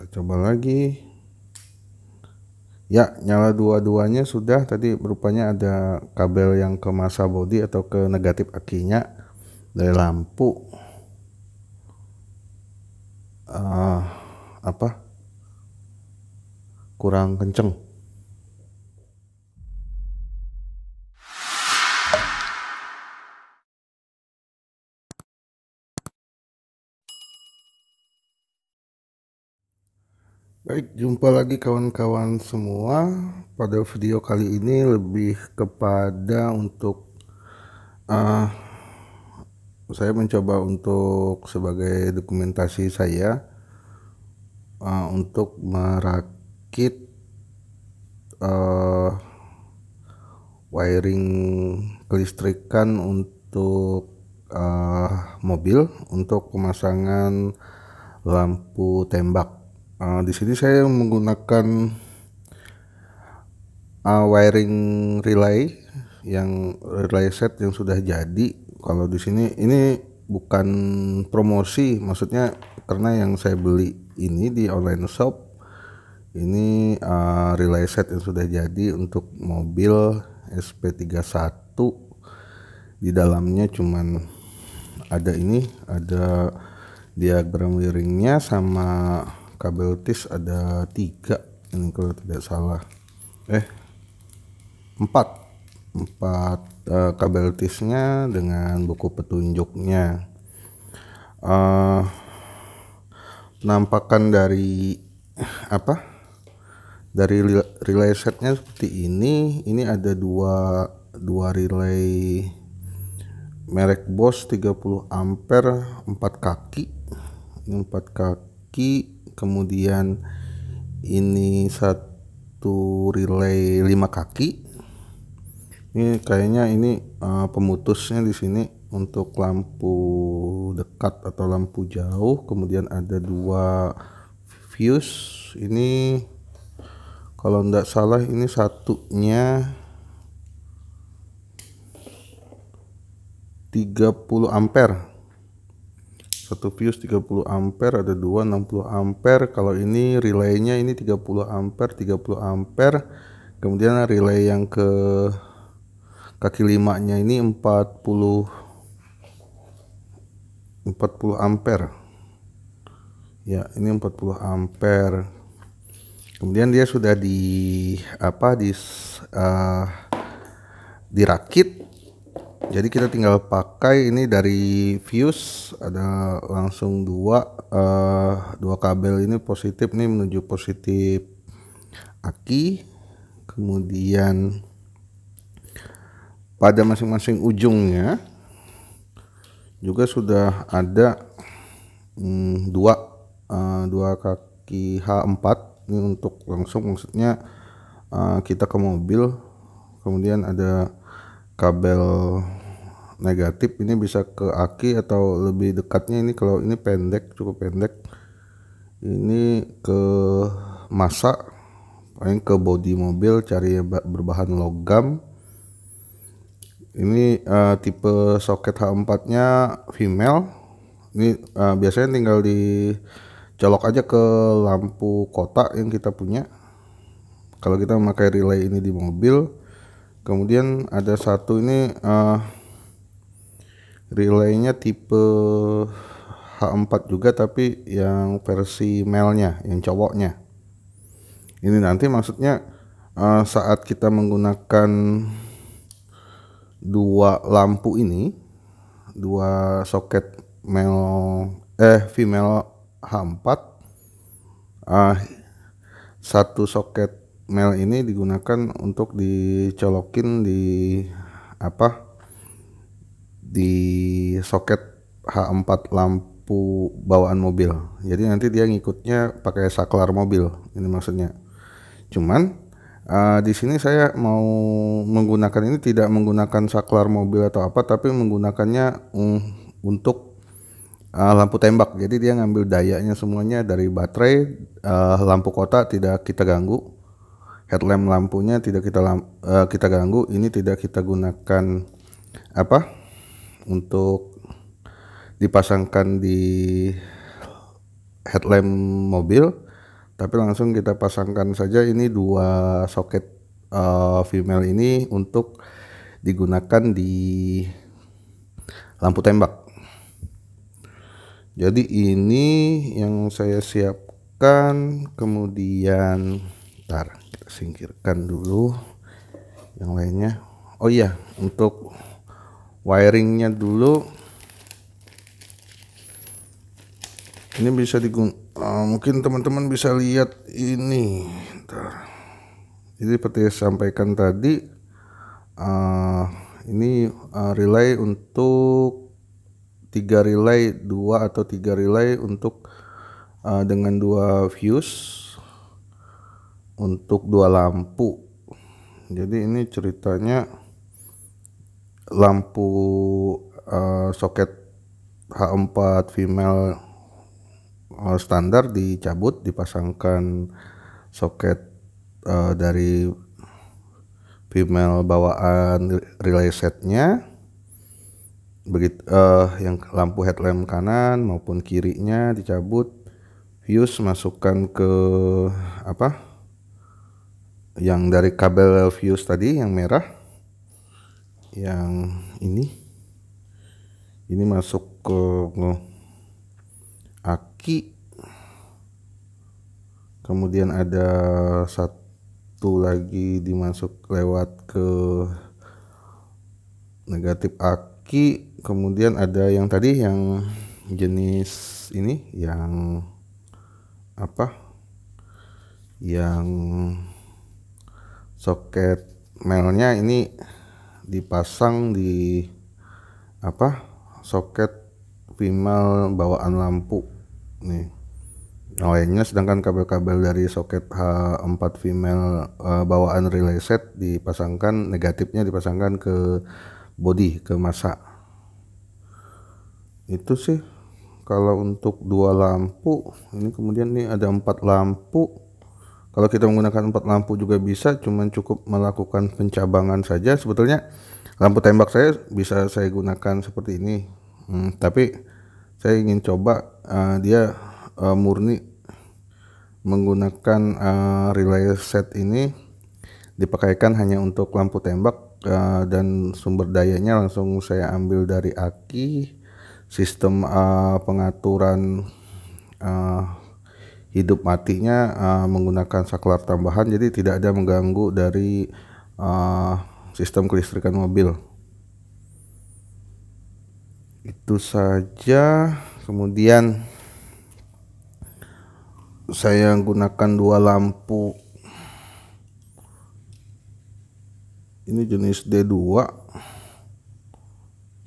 Kita coba lagi. Ya, nyala dua-duanya sudah. Tadi rupanya ada kabel yang ke masa bodi atau ke negatif akinya dari lampu. Apa? Kurang kenceng. Baik, jumpa lagi kawan-kawan semua. Pada video kali ini lebih kepada untuk saya mencoba untuk sebagai dokumentasi saya untuk merakit wiring kelistrikan untuk mobil untuk pemasangan lampu tembak. Di sini saya menggunakan wiring relay yang relay set yang sudah jadi. Kalau di sini ini bukan promosi, maksudnya karena yang saya beli ini di online shop ini relay set yang sudah jadi untuk mobil SP31. Di dalamnya cuman ada ini, ada diagram wiringnya sama kabel tis ada 3 ini kalau tidak salah, 4 kabel tisnya dengan buku petunjuknya. Penampakan dari dari relay setnya seperti ini ada dua relay merek Bosch 30 ampere 4 kaki. Ini 4 kaki, kemudian ini satu relay 5 kaki. Ini kayaknya ini pemutusnya di sini untuk lampu dekat atau lampu jauh. Kemudian ada 2 fuse. Ini kalau tidak salah ini satunya 30 ampere. Satu fuse 30 ampere, ada 2 60 ampere. Kalau ini relaynya ini 30 ampere, 30 ampere. Kemudian relay yang ke kaki 5-nya ini 40 ampere. Ya, ini 40 ampere. Kemudian dia sudah dirakit. Jadi kita tinggal pakai ini dari fuse ada langsung dua kabel ini positif nih menuju positif aki. Kemudian pada masing-masing ujungnya juga sudah ada dua kaki H4 ini untuk langsung, maksudnya kita ke mobil. Kemudian ada kabel negatif ini bisa ke aki atau lebih dekatnya ini, kalau ini pendek, cukup pendek, ini ke massa, paling ke bodi mobil, cari berbahan logam. Ini tipe soket H4 nya female. Ini biasanya tinggal dicolok aja ke lampu kotak yang kita punya kalau kita memakai relay ini di mobil. Kemudian ada satu ini relaynya tipe H4 juga, tapi yang versi male-nya, yang cowoknya. Ini nanti maksudnya saat kita menggunakan dua lampu ini, dua soket female H4, satu soket male ini digunakan untuk dicolokin di soket H4 lampu bawaan mobil. Jadi nanti dia ngikutnya pakai saklar mobil. Ini maksudnya. Cuman di sini saya mau menggunakan ini tidak menggunakan saklar mobil atau apa, tapi menggunakannya untuk lampu tembak. Jadi dia ngambil dayanya semuanya dari baterai. Lampu kota tidak kita ganggu, headlamp lampunya tidak kita ganggu. Ini tidak kita gunakan untuk dipasangkan di headlamp mobil, tapi langsung kita pasangkan saja ini dua soket female ini untuk digunakan di lampu tembak. Jadi ini yang saya siapkan, kemudian ntar kita singkirkan dulu yang lainnya. Oh iya, untuk wiringnya dulu ini bisa mungkin teman-teman bisa lihat ini. Ntar. Jadi seperti yang saya sampaikan tadi, ini relay untuk 3 relay, 2 atau 3 relay untuk dengan 2 fuse untuk 2 lampu. Jadi ini ceritanya lampu soket H4 female standar dicabut, dipasangkan soket dari female bawaan relay setnya. Begitu yang lampu headlamp kanan maupun kirinya dicabut, fuse masukkan ke yang dari kabel fuse tadi yang merah, yang ini masuk ke aki, kemudian ada satu lagi dimasuk lewat ke negatif aki. Kemudian ada yang tadi yang jenis ini yang yang soket melnya ini dipasang di soket female bawaan lampu nih lainnya, sedangkan kabel-kabel dari soket H4 female bawaan relay set dipasangkan, negatifnya dipasangkan ke body, ke masa. Itu sih kalau untuk 2 lampu ini. Kemudian nih ada 4 lampu. Kalau kita menggunakan 4 lampu juga bisa, cuman cukup melakukan pencabangan saja. Sebetulnya lampu tembak saya bisa saya gunakan seperti ini, tapi saya ingin coba dia murni menggunakan relay set ini dipakaikan hanya untuk lampu tembak, dan sumber dayanya langsung saya ambil dari aki. Sistem pengaturan hidup matinya menggunakan saklar tambahan, jadi tidak ada mengganggu dari sistem kelistrikan mobil. Itu saja. Kemudian saya gunakan 2 lampu ini jenis D2.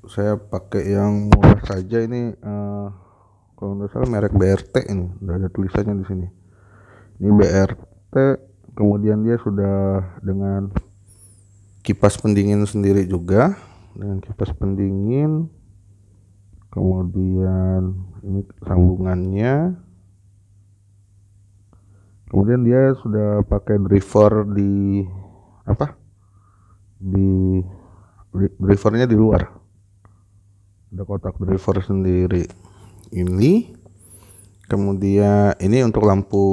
Saya pakai yang murah saja ini, kalau nggak salah merek BRT, ini udah ada tulisannya di sini. Ini BRT, kemudian dia sudah dengan kipas pendingin sendiri juga, dengan kipas pendingin. Kemudian ini sambungannya. Kemudian dia sudah pakai driver di drivernya di luar. Ada kotak driver sendiri ini. Kemudian ini untuk lampu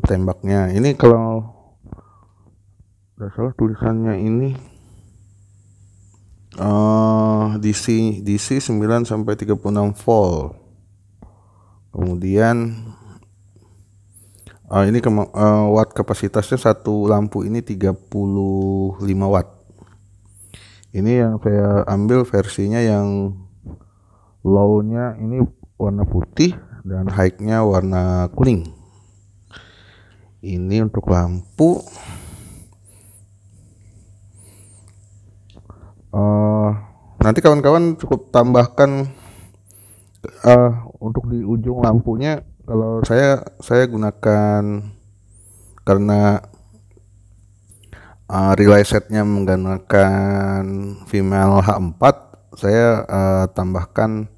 tembaknya. Ini kalau nggak salah tulisannya ini DC 9 sampai 36 volt. Kemudian ini watt kapasitasnya satu lampu ini 35 watt. Ini yang saya ambil versinya yang low-nya ini warna putih dan high-nya warna kuning. Ini untuk lampu. Nanti kawan-kawan cukup tambahkan untuk di ujung lampunya. Kalau saya gunakan, karena relay setnya menggunakan female H4, saya tambahkan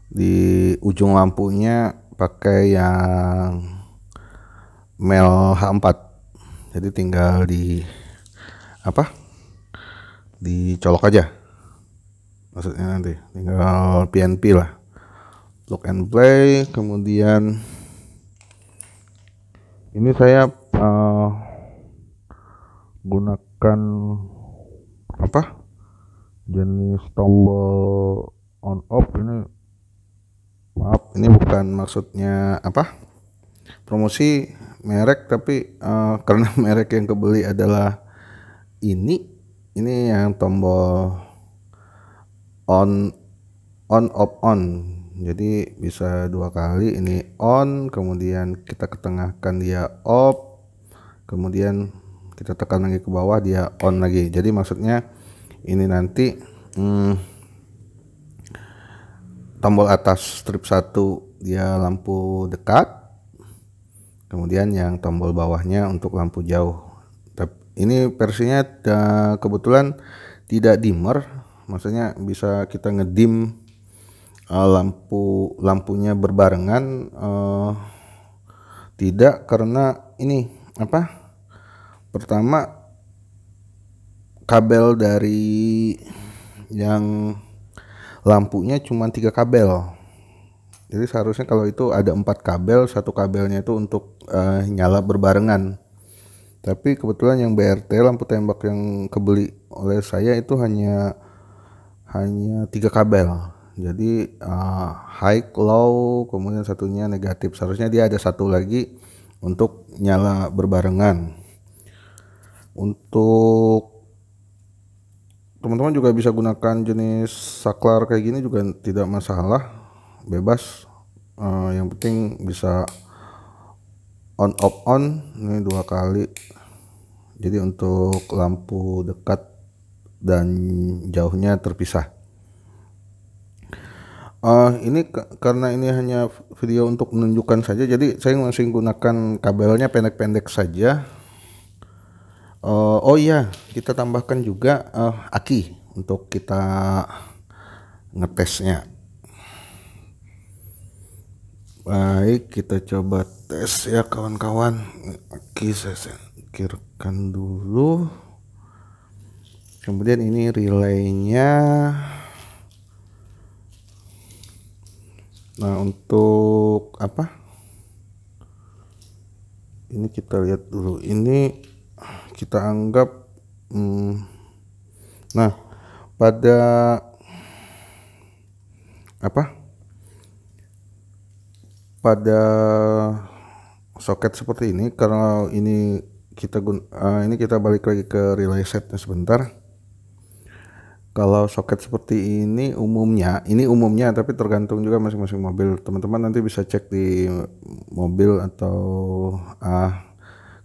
di ujung lampunya pakai yang male H4. Jadi tinggal dicolok aja, maksudnya nanti tinggal PNP lah, plug and play. Kemudian ini saya gunakan apa jenis tombol on off ini. Maaf, ini bukan maksudnya apa promosi merek, tapi karena merek yang kebeli adalah ini yang tombol on off on, jadi bisa dua kali. Ini on, kemudian kita ketengahkan dia off, kemudian kita tekan lagi ke bawah dia on lagi. Jadi maksudnya ini nanti tombol atas strip 1 dia lampu dekat, kemudian yang tombol bawahnya untuk lampu jauh. Ini versinya kebetulan tidak dimmer, maksudnya bisa kita ngedim lampunya berbarengan. Tidak, karena ini apa, pertama kabel dari yang lampunya cuma 3 kabel, jadi seharusnya kalau itu ada 4 kabel, satu kabelnya itu untuk nyala berbarengan. Tapi kebetulan yang BRT lampu tembak yang kebeli oleh saya itu hanya 3 kabel, jadi high, low, kemudian satunya negatif. Seharusnya dia ada satu lagi untuk nyala berbarengan. Untuk teman-teman juga bisa gunakan jenis saklar kayak gini juga tidak masalah, bebas. Yang penting bisa on off on. Ini 2 kali, jadi untuk lampu dekat dan jauhnya terpisah. Ini karena ini hanya video untuk menunjukkan saja, jadi saya masih gunakan kabelnya pendek-pendek saja. Oh iya, kita tambahkan juga aki untuk kita ngetesnya. Baik, kita coba tes ya kawan-kawan. Aki saya singkirkan dulu. Kemudian ini relaynya. Nah, untuk apa? Ini kita lihat dulu. Ini kita anggap nah, pada apa? Pada soket seperti ini, karena ini kita balik lagi ke relay setnya sebentar. Kalau soket seperti ini umumnya, tapi tergantung juga masing-masing mobil. Teman-teman nanti bisa cek di mobil atau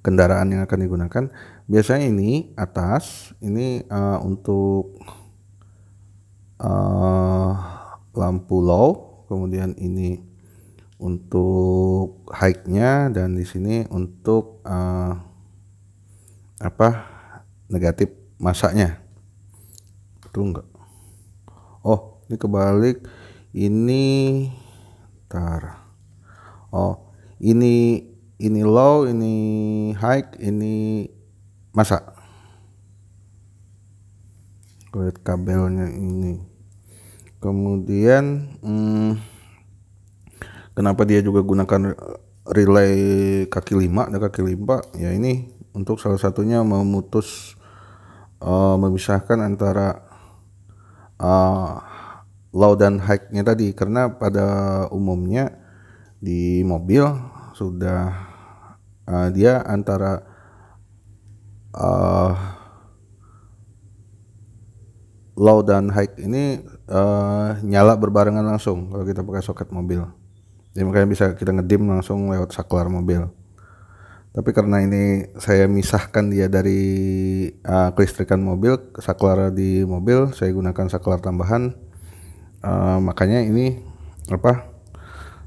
kendaraan yang akan digunakan. Biasanya ini atas, ini untuk lampu low, kemudian ini untuk high-nya, dan di sini untuk negatif masanya. Betul enggak? Oh, ini kebalik. Ini ini low, ini high, ini masa. Lihat kabelnya ini. Kemudian kenapa dia juga gunakan relay kaki 5 dan kaki 5? Ya ini untuk salah satunya memisahkan antara low dan high-nya tadi, karena pada umumnya di mobil sudah dia antara low dan high ini nyala berbarengan langsung kalau kita pakai soket mobil. Jadi makanya bisa kita ngedim langsung lewat saklar mobil. Tapi karena ini saya misahkan dia dari kelistrikan mobil, saklar di mobil, saya gunakan saklar tambahan. Makanya ini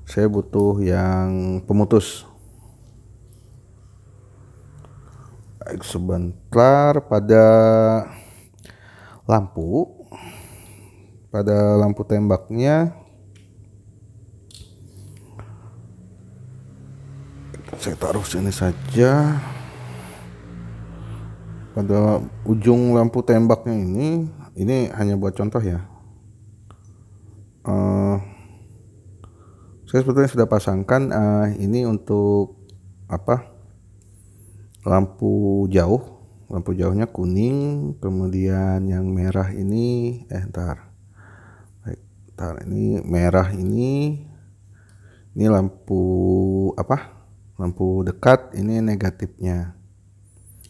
saya butuh yang pemutus. Baik, sebentar. Pada lampu tembaknya saya taruh sini saja. Pada ujung lampu tembaknya ini hanya buat contoh ya. Saya sebetulnya sudah pasangkan ini untuk lampu jauhnya kuning, kemudian yang merah ini ini merah ini lampu lampu dekat, ini negatifnya.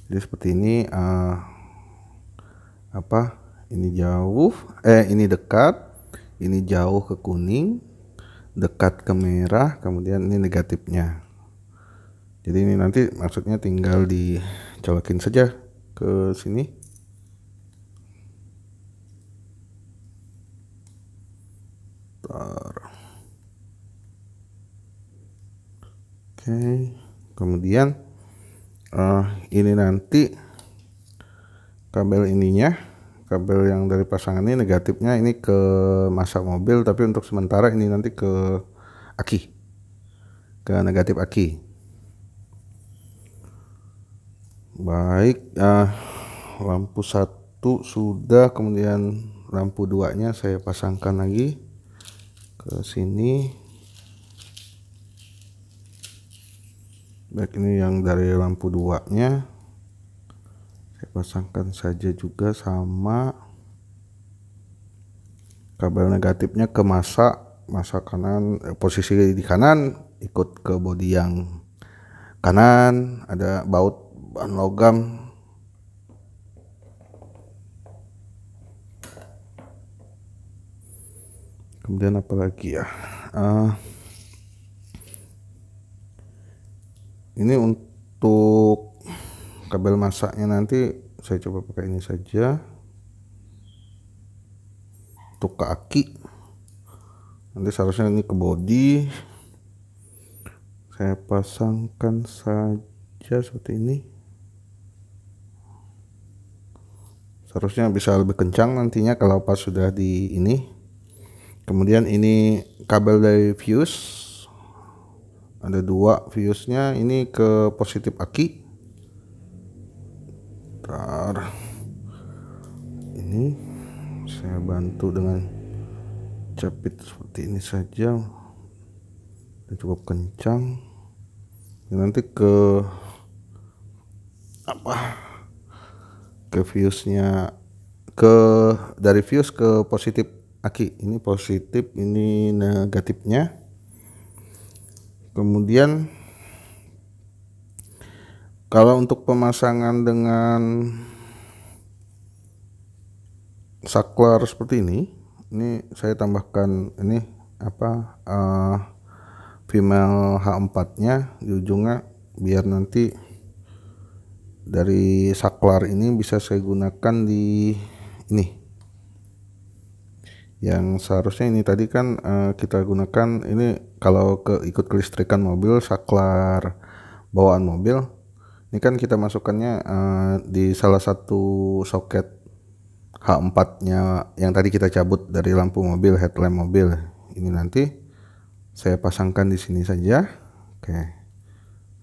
Jadi seperti ini, ini jauh, ini dekat, ini jauh ke kuning, dekat ke merah, kemudian ini negatifnya. Jadi ini nanti maksudnya tinggal dicolokin saja ke sini. Oke, kemudian ini nanti kabel kabel yang dari pasangan ini negatifnya ini ke masak mobil, tapi untuk sementara ini nanti ke aki, ke negatif aki. Baik, lampu 1 sudah, kemudian lampu 2-nya saya pasangkan lagi ke sini. Baik, ini yang dari lampu 2-nya saya pasangkan saja juga sama. Kabel negatifnya ke masa kanan, posisi di kanan, ikut ke bodi yang kanan, ada baut bahan logam. Kemudian apa lagi ya, ini untuk kabel masaknya nanti saya coba pakai ini saja. Untuk ke aki nanti seharusnya ini ke bodi, saya pasangkan saja seperti ini. Seharusnya bisa lebih kencang nantinya kalau pas sudah di ini. Kemudian ini kabel dari fuse, ada 2 fuse-nya, ini ke positif aki. Ini saya bantu dengan capit seperti ini saja, dan cukup kencang. Ini nanti ke fuse-nya, dari fuse ke positif aki, ini positif, ini negatifnya. Kemudian kalau untuk pemasangan dengan saklar seperti ini saya tambahkan ini female H4-nya di ujungnya, biar nanti dari saklar ini bisa saya gunakan di ini. Yang seharusnya ini tadi kan kita gunakan ini kalau ikut kelistrikan mobil, saklar bawaan mobil. Ini kan kita masukkannya di salah satu soket H4-nya yang tadi kita cabut dari lampu mobil, headlamp mobil. Ini nanti saya pasangkan di sini saja. Oke,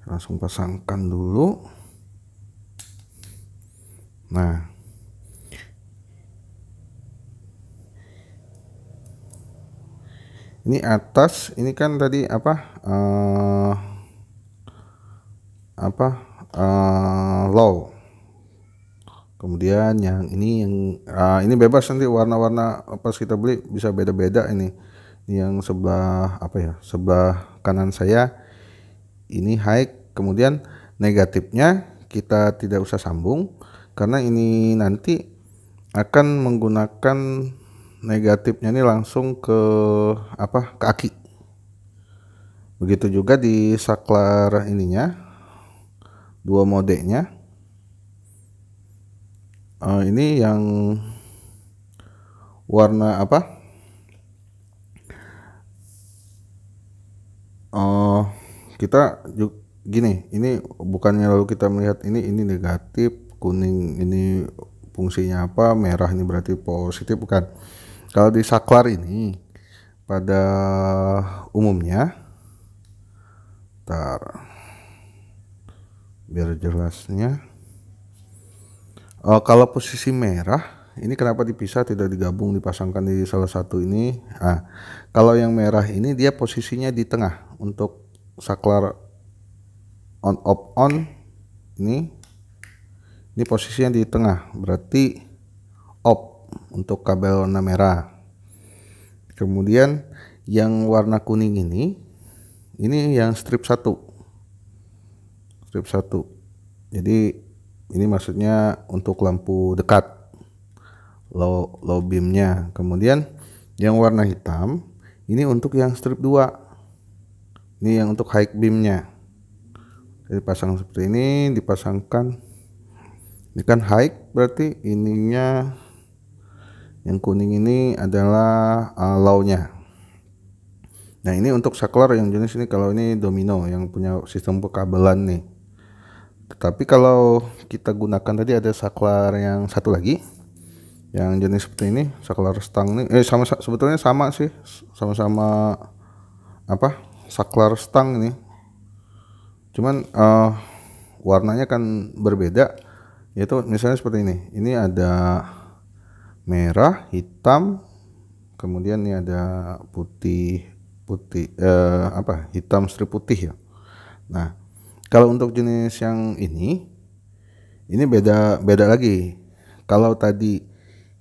langsung pasangkan dulu. Nah, ini atas, ini kan tadi low. Kemudian yang ini ini bebas, nanti warna-warna pas kita beli bisa beda-beda. Ini yang sebelah sebelah kanan saya ini high, kemudian negatifnya kita tidak usah sambung karena ini nanti akan menggunakan negatifnya ini langsung ke ke aki. Begitu juga di saklar ininya, 2 modenya. Ini yang warna kita gini, ini bukannya lalu kita melihat ini negatif, kuning ini fungsinya apa, merah ini berarti positif, bukan. Kalau di saklar ini pada umumnya, biar jelasnya, kalau posisi merah ini kenapa dipisah, tidak digabung, dipasangkan di salah satu ini. Kalau yang merah ini dia posisinya di tengah untuk saklar on off on, ini posisinya di tengah, berarti off untuk kabel warna merah. Kemudian yang warna kuning ini yang strip 1. Jadi ini maksudnya untuk lampu dekat, low beamnya. Kemudian yang warna hitam ini untuk yang strip 2. Ini yang untuk high beamnya. Jadi pasang seperti ini, dipasangkan. Ini kan high, berarti ininya yang kuning ini adalah low-nya. Nah ini untuk saklar yang jenis ini, kalau ini domino yang punya sistem pekabelan nih. Tetapi kalau kita gunakan tadi ada saklar yang satu lagi yang jenis seperti ini, saklar stang nih. Sebetulnya sama sih, sama-sama saklar stang ini. Cuman warnanya kan berbeda, yaitu misalnya seperti ini. Ini ada merah, hitam, kemudian ini ada putih hitam strip putih ya. Nah kalau untuk jenis yang ini beda lagi. Kalau tadi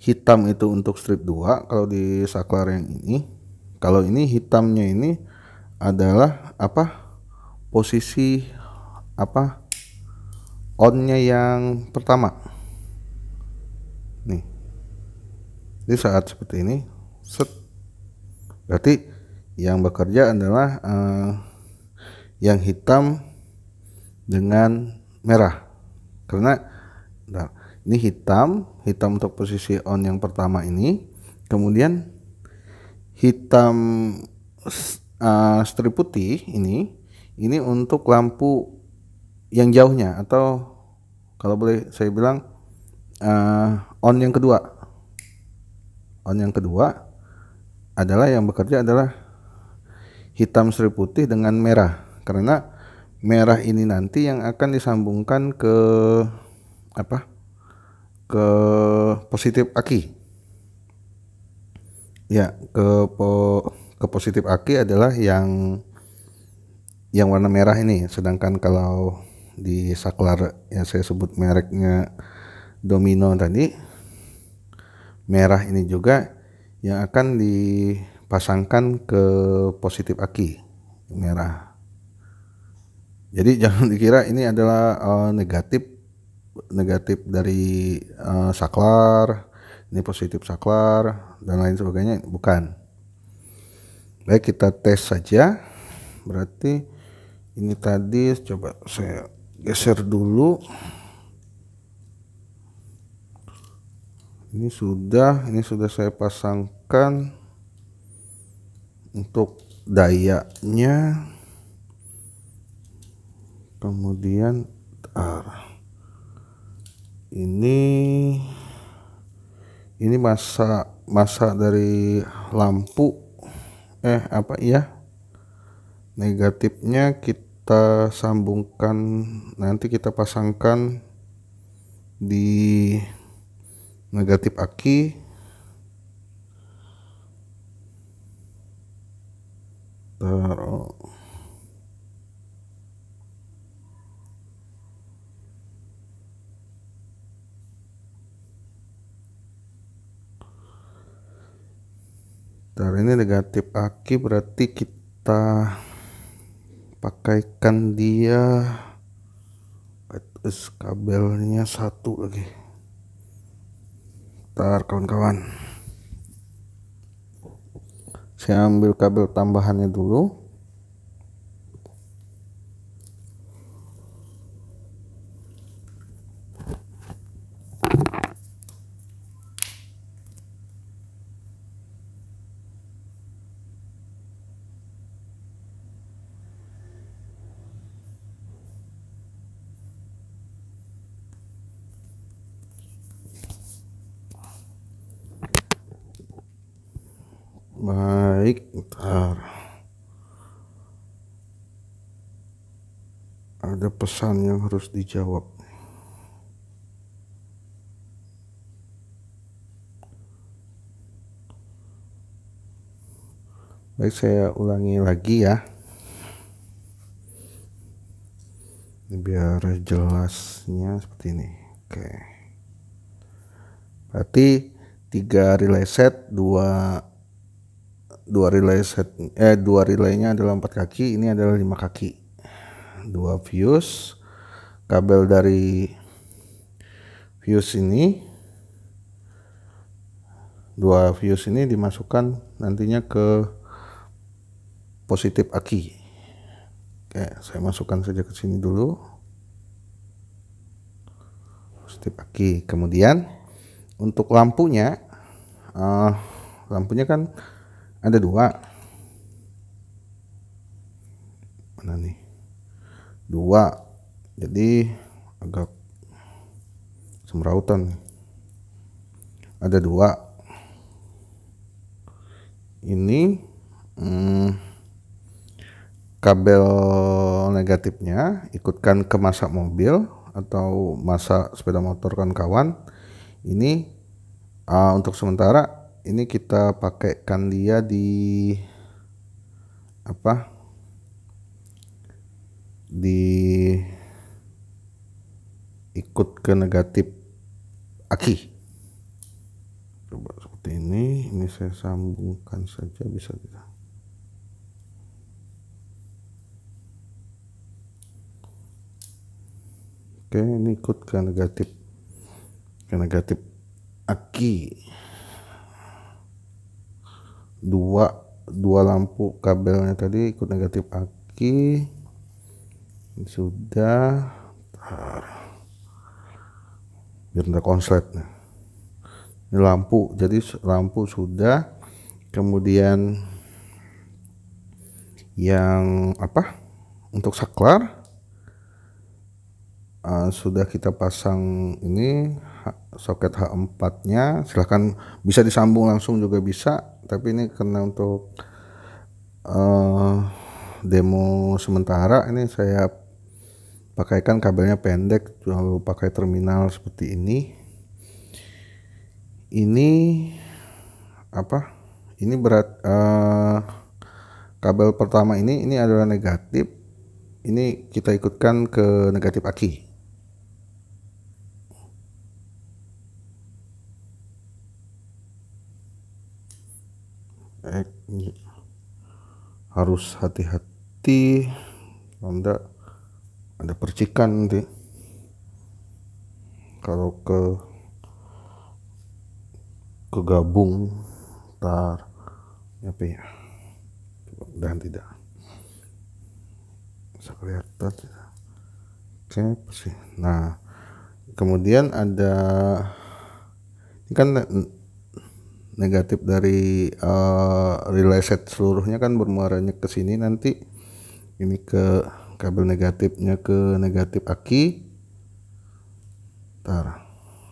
hitam itu untuk strip 2, kalau di saklar yang ini, kalau ini hitamnya ini adalah posisi on-nya yang pertama nih. Jadi saat seperti ini set, berarti yang bekerja adalah yang hitam dengan merah, karena ini hitam untuk posisi on yang pertama ini, kemudian hitam strip putih ini untuk lampu yang jauhnya, atau kalau boleh saya bilang on yang kedua adalah yang bekerja adalah hitam strip putih dengan merah, karena merah ini nanti yang akan disambungkan ke ke positif aki ya, ke positif aki adalah yang warna merah ini. Sedangkan kalau di saklar yang saya sebut mereknya domino tadi, merah ini juga yang akan dipasangkan ke positif aki merah. Jadi jangan dikira ini adalah negatif dari saklar, ini positif saklar dan lain sebagainya, bukan. Baik, kita tes saja. Berarti ini tadi coba saya geser dulu. Ini sudah saya pasangkan untuk dayanya. Kemudian ini masa dari lampu negatifnya kita sambungkan, nanti kita pasangkan di negatif aki. Taruh ini negatif aki, berarti kita pakaikan dia kabelnya satu lagi. Ntar kawan-kawan, saya ambil kabel tambahannya dulu. Baik, ntar ada pesan yang harus dijawab. Baik, saya ulangi lagi ya. Ini biar jelasnya seperti ini. Oke, berarti 3 relay set, dua relaynya adalah 4 kaki, ini adalah 5 kaki. 2 fuse, kabel dari fuse ini, 2 fuse ini dimasukkan nantinya ke positif aki. Oke, saya masukkan saja ke sini dulu, positif aki. Kemudian untuk lampunya, lampunya kan ada 2, mana nih, 2, jadi agak semrautan. Ada 2 ini, kabel negatifnya ikutkan ke masa mobil atau masa sepeda motor kawan-kawan. Ini untuk sementara ini kita pakaikan dia di ikut ke negatif aki. Coba seperti ini saya sambungkan saja, bisa tidak? Oke, ini ikut ke negatif aki. Dua lampu kabelnya tadi ikut negatif aki. Ini sudah, biar tidak konslet. Ini lampu, jadi lampu sudah. Kemudian yang untuk saklar sudah kita pasang ini soket H4 nya, silahkan bisa disambung langsung juga bisa, tapi ini karena untuk demo sementara ini saya pakaikan kabelnya pendek, lalu pakai terminal seperti ini. Ini berat, kabel pertama ini adalah negatif, ini kita ikutkan ke negatif aki. Harus hati-hati, kalau ada percikan nanti kalau kegabung ntar apa ya, mudah-mudahan tidak bisa kelihatan. Oke, sih. Nah, kemudian ada ini kan negatif dari relay set seluruhnya kan bermuaranya ke sini, nanti ini ke kabel negatifnya ke negatif aki.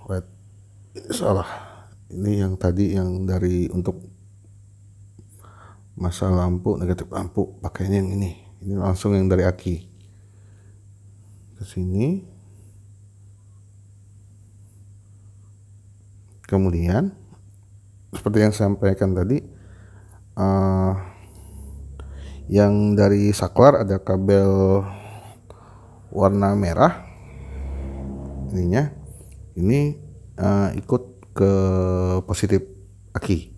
Wait, salah, ini yang tadi yang dari untuk masa lampu, negatif lampu, pakainya yang ini langsung yang dari aki ke sini. Kemudian seperti yang saya sampaikan tadi, yang dari saklar ada kabel warna merah, ininya ini ikut ke positif aki.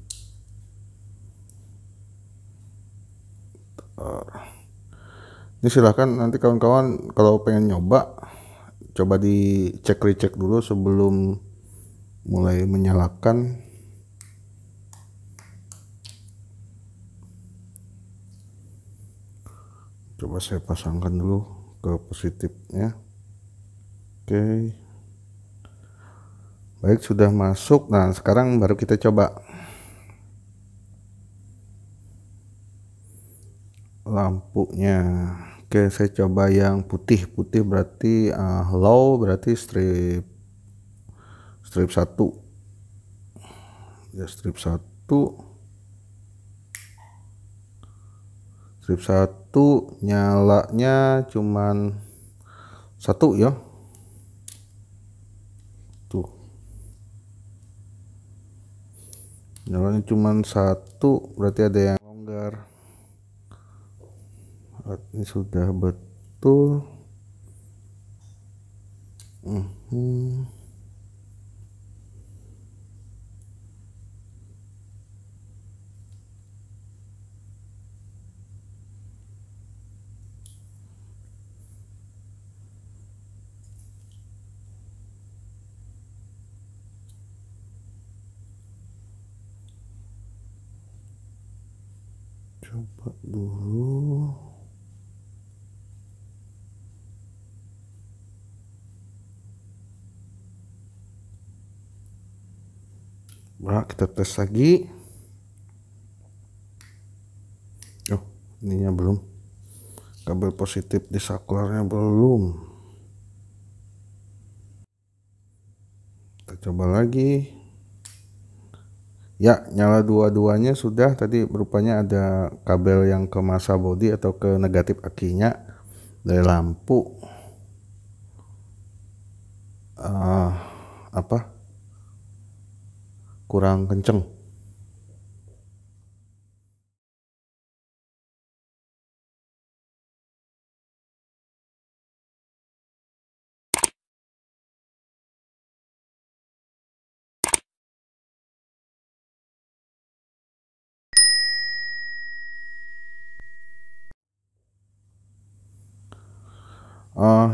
Ini silahkan nanti kawan-kawan kalau pengen coba dicek recheck dulu sebelum mulai menyalakan. Coba saya pasangkan dulu ke positifnya. Oke, baik, sudah masuk. Nah, sekarang baru kita coba lampunya. Oke, saya coba yang putih berarti low, berarti strip 1 ya, strip 1 nyalanya cuman 1 ya, tuh nyalanya cuman 1, berarti ada yang longgar. Ini sudah betul. Hmm. Coba dulu. Nah, kita tes lagi. Oh, ininya belum. Kabel positif di saklarnya belum. Kita coba lagi. Ya, nyala dua-duanya sudah. Tadi rupanya ada kabel yang ke masa body atau ke negatif akinya dari lampu. Apa? Kurang kenceng.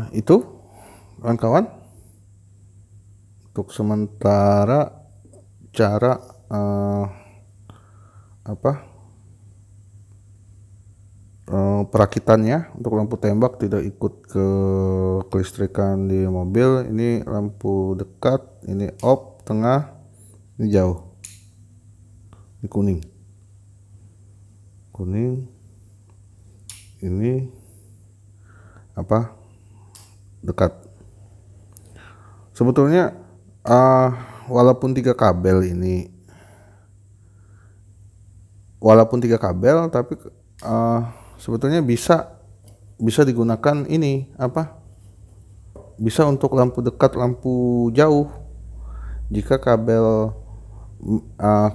Itu kawan-kawan untuk sementara cara apa perakitannya untuk lampu tembak tidak ikut ke kelistrikan di mobil. Ini lampu dekat, ini off, tengah, ini jauh, ini kuning, ini apa dekat. Sebetulnya walaupun tiga kabel ini, tapi sebetulnya bisa digunakan ini bisa untuk lampu dekat, lampu jauh. Jika kabel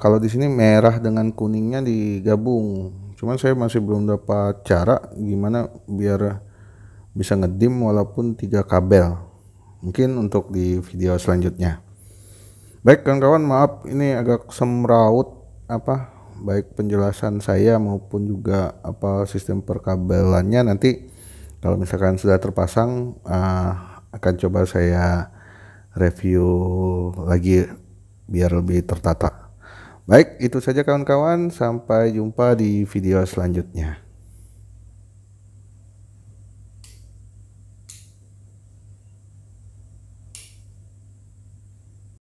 kalau di sini merah dengan kuningnya digabung, cuman saya masih belum dapat cara gimana biar bisa ngedim walaupun tiga kabel. Mungkin untuk di video selanjutnya. Baik kawan-kawan, maaf ini agak semraut baik penjelasan saya maupun juga sistem perkabelannya. Nanti kalau misalkan sudah terpasang akan coba saya review lagi biar lebih tertata. Baik, itu saja kawan-kawan, sampai jumpa di video selanjutnya.